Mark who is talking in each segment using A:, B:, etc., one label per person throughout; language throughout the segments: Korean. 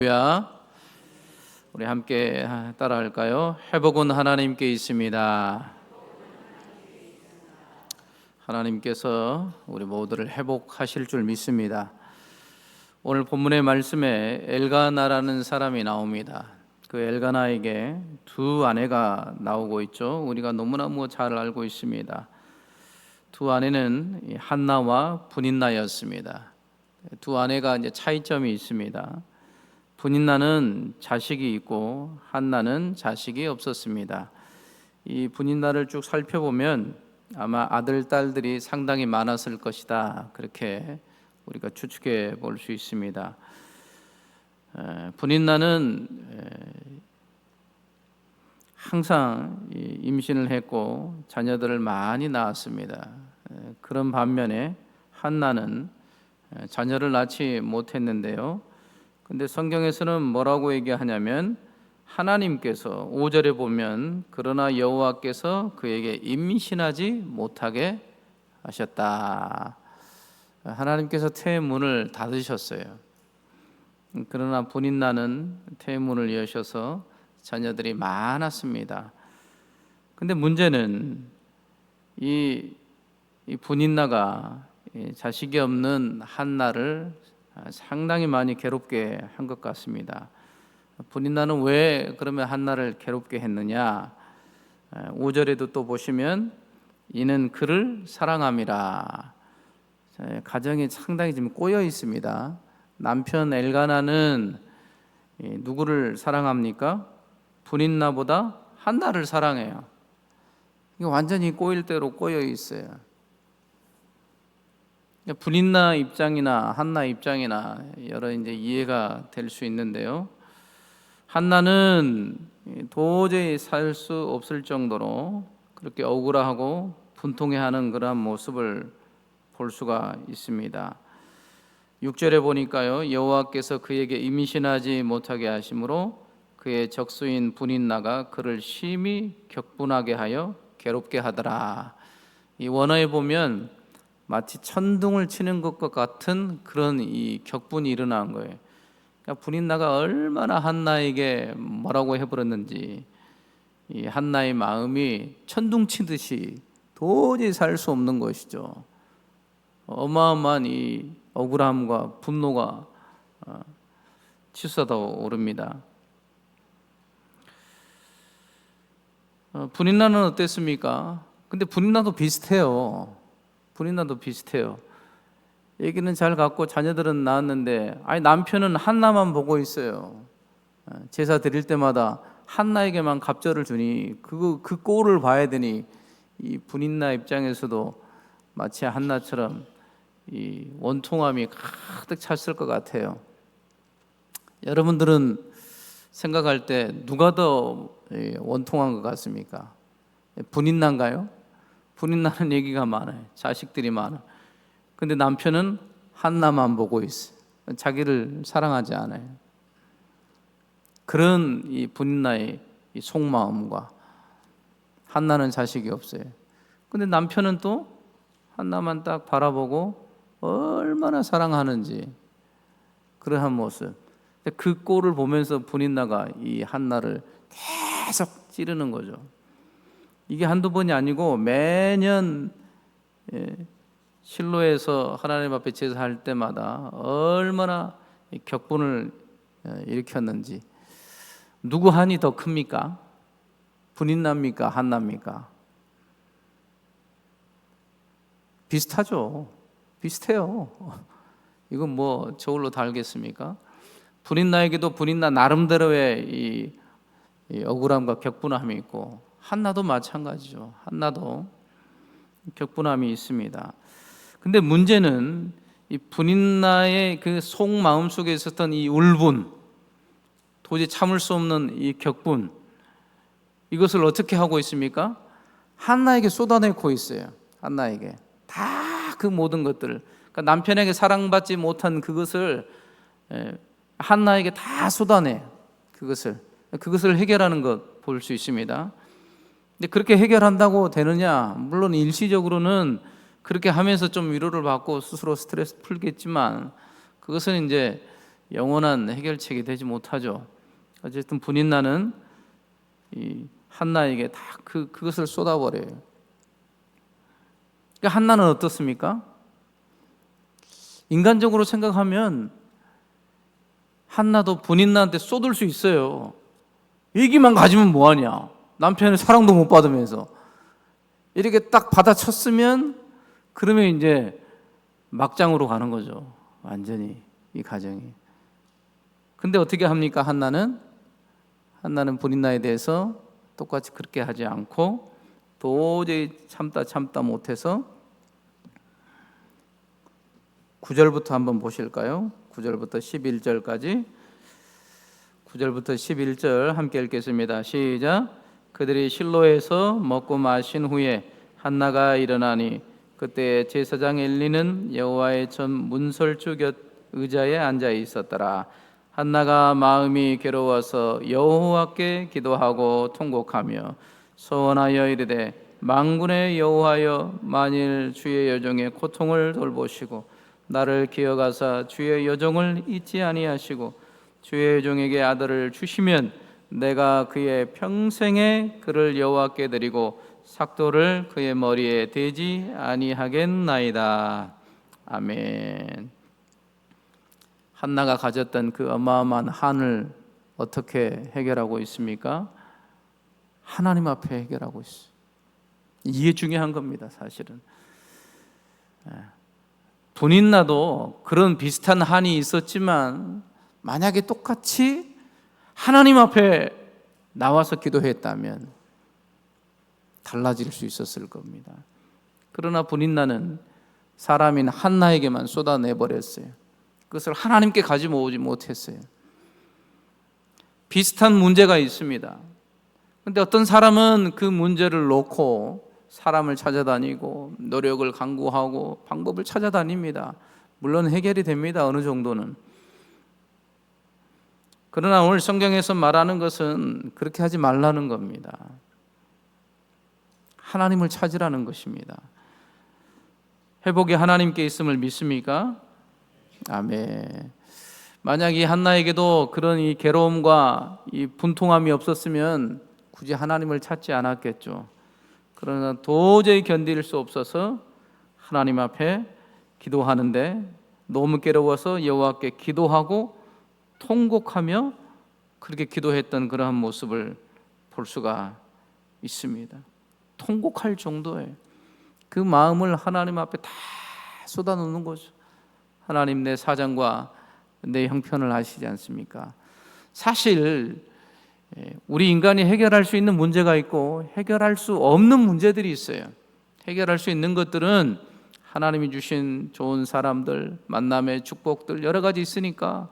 A: 할렐루야. 우리 함께 따라할까요? 회복은 하나님께 있습니다. 하나님께서 우리 모두를 회복하실 줄 믿습니다. 오늘 본문의 말씀에 엘가나라는 사람이 나옵니다. 그 엘가나에게 두 아내가 나오고 있죠. 우리가 너무너무 잘 알고 있습니다. 두 아내는 한나와 분인나였습니다. 두 아내가 이제 차이점이 있습니다. 분인나는 자식이 있고 한나는 자식이 없었습니다. 이 분인나를 쭉 살펴보면 아마 아들, 딸들이 상당히 많았을 것이다. 그렇게 우리가 추측해 볼 수 있습니다. 분인나는 항상 임신을 했고 자녀들을 많이 낳았습니다. 그런 반면에 한나는 자녀를 낳지 못했는데요. 근데 성경에서는 뭐라고 얘기하냐면 하나님께서 5절에 보면 그러나 여호와께서 그에게 임신하지 못하게 하셨다. 하나님께서 태의 문을 닫으셨어요. 그러나 분인나는 태의 문을 여셔서 자녀들이 많았습니다. 근데 문제는 이 분인나가 자식이 없는 한나를 상당히 많이 괴롭게 한 것 같습니다. 분인나는 왜 그러면 한나를 괴롭게 했느냐? 5절에도 또 보시면 이는 그를 사랑함이라. 가정이 상당히 지금 꼬여 있습니다. 남편 엘가나는 누구를 사랑합니까? 분인나보다 한나를 사랑해요. 이게 완전히 꼬일 대로 꼬여 있어요. 분인나 입장이나 한나 입장이나 여러 이제 이해가 될 수 있는데요. 한나는 도저히 살 수 없을 정도로 그렇게 억울하고 분통해하는 그러한 모습을 볼 수가 있습니다. 6절에 보니까요, 여호와께서 그에게 임신하지 못하게 하심으로 그의 적수인 분인나가 그를 심히 격분하게 하여 괴롭게 하더라. 이 원어에 보면 마치 천둥을 치는 것과 같은 그런 이 격분이 일어난 거예요. 그러니까 분인나가 얼마나 한나에게 뭐라고 해버렸는지, 이 한나의 마음이 천둥 치듯이 도저히 살 수 없는 것이죠. 어마어마한 이 억울함과 분노가 치솟아 오릅니다. 분인나는 어땠습니까? 근데 분인나도 비슷해요. 분인나도 비슷해요. 얘기는 잘 갖고 자녀들은 낳았는데 남편은 한나만 보고 있어요. 제사 드릴 때마다 한나에게만 갑절을 주니 그 꼴을 봐야 되니 이 분인나 입장에서도 마치 한나처럼 이 원통함이 가득 찼을 것 같아요. 여러분들은 생각할 때 누가 더 원통한 것 같습니까? 분인나인가요? 분인나는 얘기가 많아요. 자식들이 많아. 근데 남편은 한나만 보고 있어요. 자기를 사랑하지 않아요. 그런 이 분인나의 이 속마음과 한나는 자식이 없어요. 근데 남편은 또 한나만 딱 바라보고 얼마나 사랑하는지 그러한 모습. 그 꼴을 보면서 분인나가 이 한나를 계속 찌르는 거죠. 이게 한두 번이 아니고 매년 실로에서 하나님 앞에 제사할 때마다 얼마나 격분을 일으켰는지. 누구 한이 더 큽니까? 분인나입니까? 한나입니까? 비슷하죠. 비슷해요. 이건 뭐 저울로 달겠습니까? 분인나에게도 분인나 나름대로의 이 억울함과 격분함이 있고 한나도 마찬가지죠. 한나도 격분함이 있습니다. 근데 문제는 이 분인나의 그 속마음 속에 있었던 이 울분, 도저히 참을 수 없는 이 격분, 이것을 어떻게 하고 있습니까? 한나에게 쏟아내고 있어요. 한나에게 다 그 모든 것들을, 그러니까 남편에게 사랑받지 못한 그것을 한나에게 다 쏟아내. 그것을 해결하는 것 볼 수 있습니다. 근데 그렇게 해결한다고 되느냐? 물론 일시적으로는 그렇게 하면서 좀 위로를 받고 스스로 스트레스 풀겠지만 그것은 이제 영원한 해결책이 되지 못하죠. 어쨌든 분인나는 이 한나에게 다 그것을 쏟아버려요. 그러니까 한나는 어떻습니까? 인간적으로 생각하면 한나도 분인나한테 쏟을 수 있어요. 얘기만 가지면 뭐하냐, 남편의 사랑도 못 받으면서. 이렇게 딱 받아쳤으면 그러면 이제 막장으로 가는 거죠, 완전히 이 가정이. 근데 어떻게 합니까? 한나는 분인나에 대해서 똑같이 그렇게 하지 않고 도저히 참다 못해서 9절부터 한번 보실까요? 9절부터 11절까지. 9절부터 11절 함께 읽겠습니다. 시작. 그들이 실로에서 먹고 마신 후에 한나가 일어나니 그때 제사장 엘리는 여호와의 전 문설주 곁 의자에 앉아 있었더라. 한나가 마음이 괴로워서 여호와께 기도하고 통곡하며 소원하여 이르되 만군의 여호와여, 만일 주의 여종의 고통을 돌보시고 나를 기억하사 주의 여종을 잊지 아니하시고 주의 여종에게 아들을 주시면 내가 그의 평생에 그를 여호와께 드리고 삭도를 그의 머리에 대지 아니하겠나이다. 아멘. 한나가 가졌던 그 어마어마한 한을 어떻게 해결하고 있습니까? 하나님 앞에 해결하고 있어요. 이게 중요한 겁니다, 사실은. 분인나도 그런 비슷한 한이 있었지만 만약에 똑같이 하나님 앞에 나와서 기도했다면 달라질 수 있었을 겁니다. 그러나 분인나는 사람인 한나에게만 쏟아내버렸어요. 그것을 하나님께 가지고 오지 못했어요. 비슷한 문제가 있습니다. 그런데 어떤 사람은 그 문제를 놓고 사람을 찾아다니고 노력을 강구하고 방법을 찾아다닙니다. 물론 해결이 됩니다, 어느 정도는. 그러나 오늘 성경에서 말하는 것은 그렇게 하지 말라는 겁니다. 하나님을 찾으라는 것입니다. 회복이 하나님께 있음을 믿습니까? 아멘. 만약 이 한나에게도 그런 이 괴로움과 이 분통함이 없었으면 굳이 하나님을 찾지 않았겠죠. 그러나 도저히 견딜 수 없어서 하나님 앞에 기도하는데 너무 괴로워서 여호와께 기도하고 통곡하며 그렇게 기도했던 그러한 모습을 볼 수가 있습니다. 통곡할 정도의 그 마음을 하나님 앞에 다 쏟아놓는 거죠. 하나님, 내 사정과 내 형편을 아시지 않습니까? 사실 우리 인간이 해결할 수 있는 문제가 있고 해결할 수 없는 문제들이 있어요. 해결할 수 있는 것들은 하나님이 주신 좋은 사람들, 만남의 축복들 여러 가지 있으니까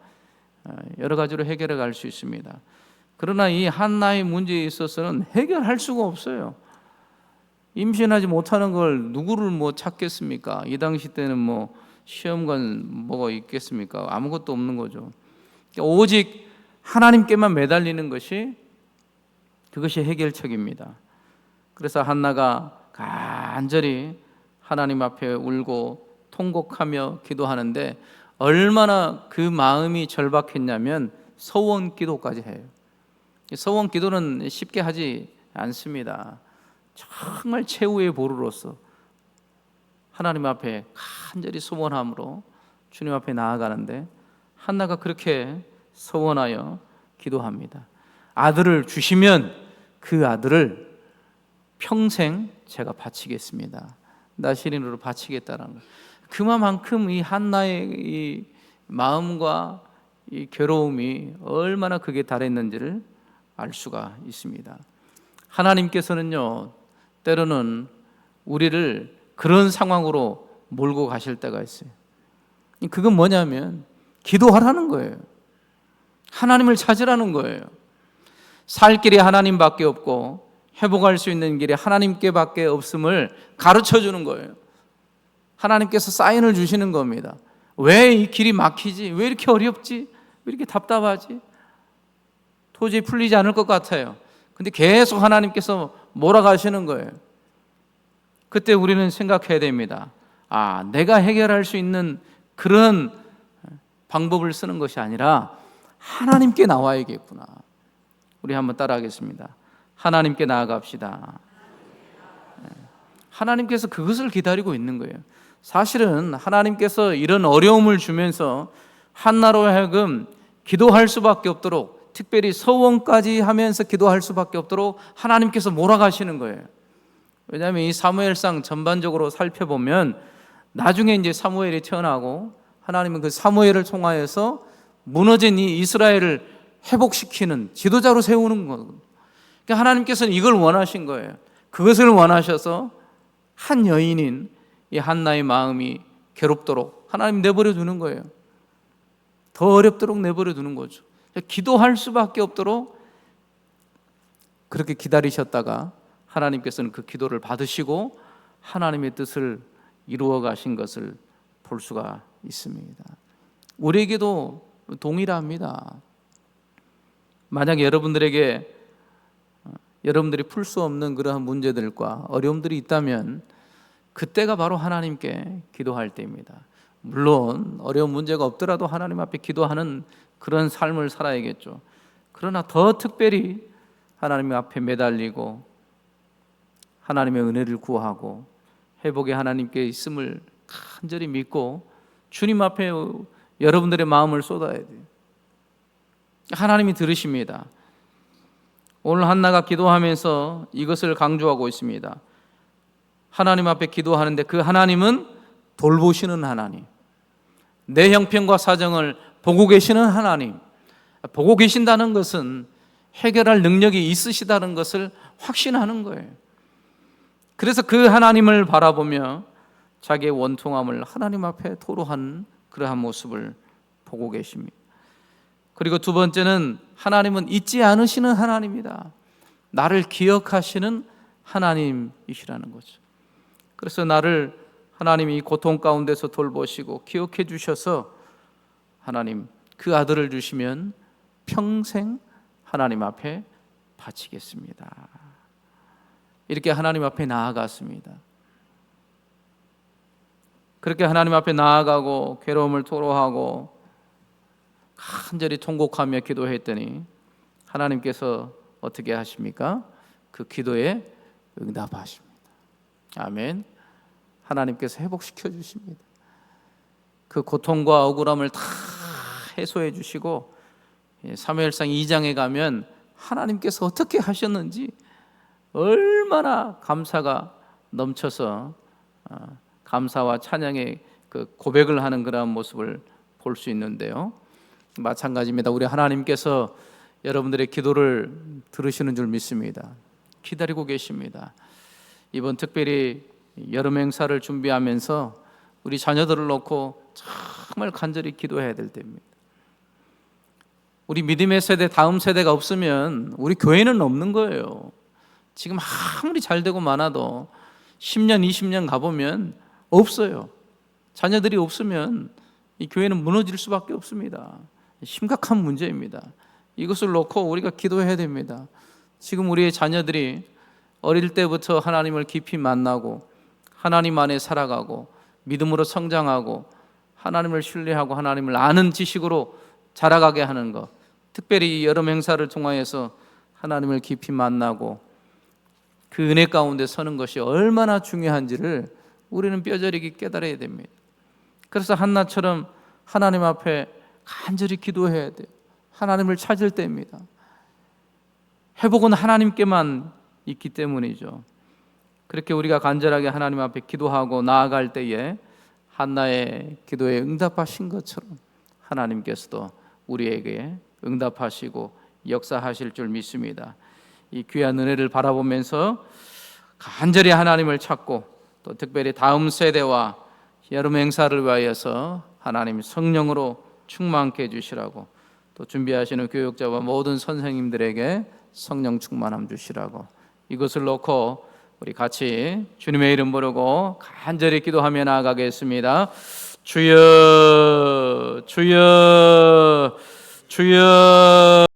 A: 여러 가지로 해결해 갈 수 있습니다. 그러나 이 한나의 문제에 있어서는 해결할 수가 없어요. 임신하지 못하는 걸 누구를 찾겠습니까? 이 당시 때는 시험관 뭐가 있겠습니까? 아무것도 없는 거죠. 오직 하나님께만 매달리는 것이 그것이 해결책입니다. 그래서 한나가 간절히 하나님 앞에 울고 통곡하며 기도하는데 얼마나 그 마음이 절박했냐면 서원 기도까지 해요. 서원 기도는 쉽게 하지 않습니다. 정말 최후의 보루로서 하나님 앞에 간절히 소원함으로 주님 앞에 나아가는데 한나가 그렇게 서원하여 기도합니다. 아들을 주시면 그 아들을 평생 제가 바치겠습니다. 나시린으로 바치겠다라는 것. 그만큼 이 한나의 이 마음과 이 괴로움이 얼마나 극에 달했는지를 알 수가 있습니다. 하나님께서는요, 때로는 우리를 그런 상황으로 몰고 가실 때가 있어요. 그건 뭐냐면 기도하라는 거예요. 하나님을 찾으라는 거예요. 살 길이 하나님밖에 없고 회복할 수 있는 길이 하나님께밖에 없음을 가르쳐 주는 거예요. 하나님께서 사인을 주시는 겁니다. 왜 이 길이 막히지? 왜 이렇게 어렵지? 왜 이렇게 답답하지? 도저히 풀리지 않을 것 같아요. 근데 계속 하나님께서 몰아가시는 거예요. 그때 우리는 생각해야 됩니다. 내가 해결할 수 있는 그런 방법을 쓰는 것이 아니라 하나님께 나와야겠구나. 우리 한번 따라하겠습니다. 하나님께 나아갑시다. 하나님께서 그것을 기다리고 있는 거예요. 사실은 하나님께서 이런 어려움을 주면서 한나로 하여금 기도할 수밖에 없도록, 특별히 서원까지 하면서 기도할 수밖에 없도록 하나님께서 몰아가시는 거예요. 왜냐하면 이 사무엘상 전반적으로 살펴보면 나중에 이제 사무엘이 태어나고 하나님은 그 사무엘을 통하여서 무너진 이 이스라엘을 회복시키는 지도자로 세우는 거예요. 그러니까 하나님께서는 이걸 원하신 거예요. 그것을 원하셔서 한 여인인 이 한나의 마음이 괴롭도록 하나님 내버려 두는 거예요. 더 어렵도록 내버려 두는 거죠. 기도할 수밖에 없도록 그렇게 기다리셨다가 하나님께서는 그 기도를 받으시고 하나님의 뜻을 이루어 가신 것을 볼 수가 있습니다. 우리에게도 동일합니다. 만약 여러분들이 풀 수 없는 그러한 문제들과 어려움들이 있다면 그때가 바로 하나님께 기도할 때입니다. 물론 어려운 문제가 없더라도 하나님 앞에 기도하는 그런 삶을 살아야겠죠. 그러나 더 특별히 하나님 앞에 매달리고 하나님의 은혜를 구하고 회복의 하나님께 있음을 간절히 믿고 주님 앞에 여러분들의 마음을 쏟아야 돼요. 하나님이 들으십니다. 오늘 한나가 기도하면서 이것을 강조하고 있습니다. 하나님 앞에 기도하는데 그 하나님은 돌보시는 하나님, 내 형편과 사정을 보고 계시는 하나님, 보고 계신다는 것은 해결할 능력이 있으시다는 것을 확신하는 거예요. 그래서 그 하나님을 바라보며 자기의 원통함을 하나님 앞에 토로한 그러한 모습을 보고 계십니다. 그리고 두 번째는 하나님은 잊지 않으시는 하나님이다. 나를 기억하시는 하나님이시라는 거죠. 그래서 나를 하나님이 고통 가운데서 돌보시고 기억해 주셔서 하나님 그 아들을 주시면 평생 하나님 앞에 바치겠습니다. 이렇게 하나님 앞에 나아갔습니다. 그렇게 하나님 앞에 나아가고 괴로움을 토로하고 간절히 통곡하며 기도했더니 하나님께서 어떻게 하십니까? 그 기도에 응답하십니다. 아멘. 하나님께서 회복시켜 주십니다. 그 고통과 억울함을 다 해소해 주시고 사무엘상 2장에 가면 하나님께서 어떻게 하셨는지 얼마나 감사가 넘쳐서 감사와 찬양의 그 고백을 하는 그런 모습을 볼 수 있는데요. 마찬가지입니다. 우리 하나님께서 여러분들의 기도를 들으시는 줄 믿습니다. 기다리고 계십니다. 이번 특별히 여름 행사를 준비하면서 우리 자녀들을 놓고 정말 간절히 기도해야 될 때입니다. 우리 믿음의 세대, 다음 세대가 없으면 우리 교회는 없는 거예요. 지금 아무리 잘 되고 많아도 10년, 20년 가보면 없어요. 자녀들이 없으면 이 교회는 무너질 수밖에 없습니다. 심각한 문제입니다. 이것을 놓고 우리가 기도해야 됩니다. 지금 우리의 자녀들이 어릴 때부터 하나님을 깊이 만나고 하나님 안에 살아가고 믿음으로 성장하고 하나님을 신뢰하고 하나님을 아는 지식으로 자라가게 하는 것, 특별히 이 여름 행사를 통하여서 하나님을 깊이 만나고 그 은혜 가운데 서는 것이 얼마나 중요한지를 우리는 뼈저리게 깨달아야 됩니다. 그래서 한나처럼 하나님 앞에 간절히 기도해야 돼요. 하나님을 찾을 때입니다. 회복은 하나님께만 있기 때문이죠. 그렇게 우리가 간절하게 하나님 앞에 기도하고 나아갈 때에 한나의 기도에 응답하신 것처럼 하나님께서도 우리에게 응답하시고 역사하실 줄 믿습니다. 이 귀한 은혜를 바라보면서 간절히 하나님을 찾고 또 특별히 다음 세대와 여름 행사를 위하여서 하나님 성령으로 충만케 해주시라고, 또 준비하시는 교육자와 모든 선생님들에게 성령 충만함 주시라고, 이것을 놓고 우리 같이 주님의 이름 부르고 간절히 기도하며 나아가겠습니다. 주여 주여 주여.